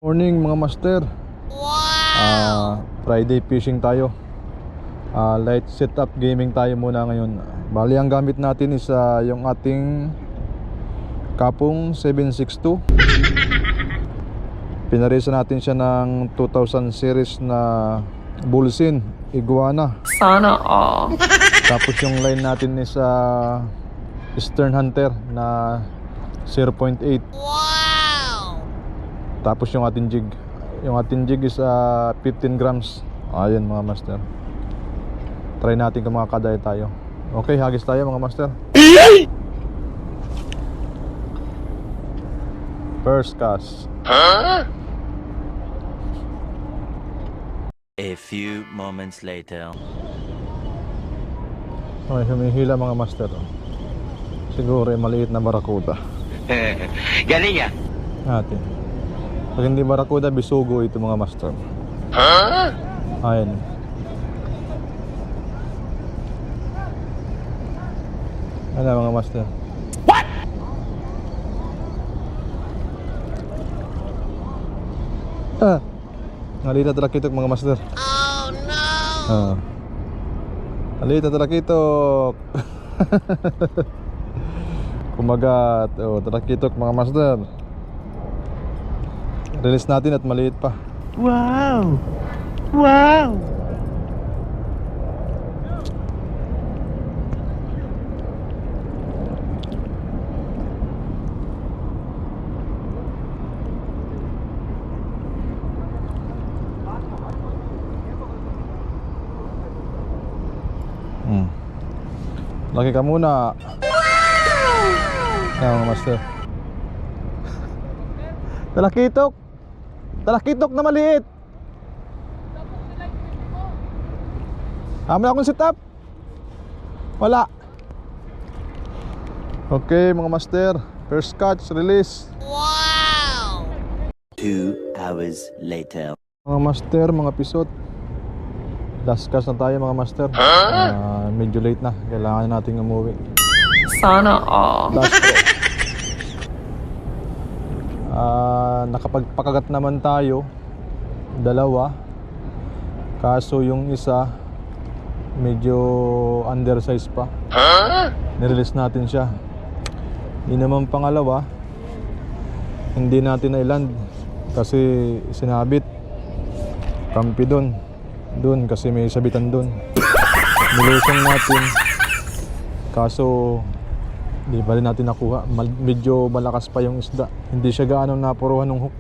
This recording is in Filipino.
Morning mga master. Friday fishing tayo. Light setup gaming tayo muna ngayon. Bali ang gamit natin is yung ating Kapong 762. Pinaresa natin siya ng 2000 series na Bullsin Iguana. Sana all. Tapos yung line natin is Stern Hunter na 0.8. Tapos yung ating jig. Yung ating jig is 15 grams. Ayan mga master. Try natin kung makakadaya tayo. Okay, hagis tayo mga master. First cast. A few moments later. Okay, humihila mga master. Siguro maliit na barakuda. Galing ya. Natin. Pag hindi barakuda, bisugo ito mga master. Ayan. Ano mga master? What? Nalita talakitok mga master. Oh no. Nalita talakitok. Kumagat. Talakitok mga master. Release natin at maliit pa. Wow! Wow! Laki ka muna. Ayan mga master. Talakitok. Talakitok na maliit. Amin akong sit up. Wala. Okay mga master. First catch, release. 2 hours later. Mga master, mga pisot. Last cast na tayo mga master. Medyo late na. Kailangan natin umuwi. Sana all. Last call. Nakapagpakagat naman tayo. Dalawa. Kaso yung isa medyo undersize pa. Nirelease natin siya. Hindi naman pangalawa. Hindi natin na-land kasi sinabit. Kampi doon kasi may sabitan doon. Nilusong natin. Kaso di ba rin natin nakuha. Medyo malakas pa yung isda. Hindi siya gaano napuruhan ng hook.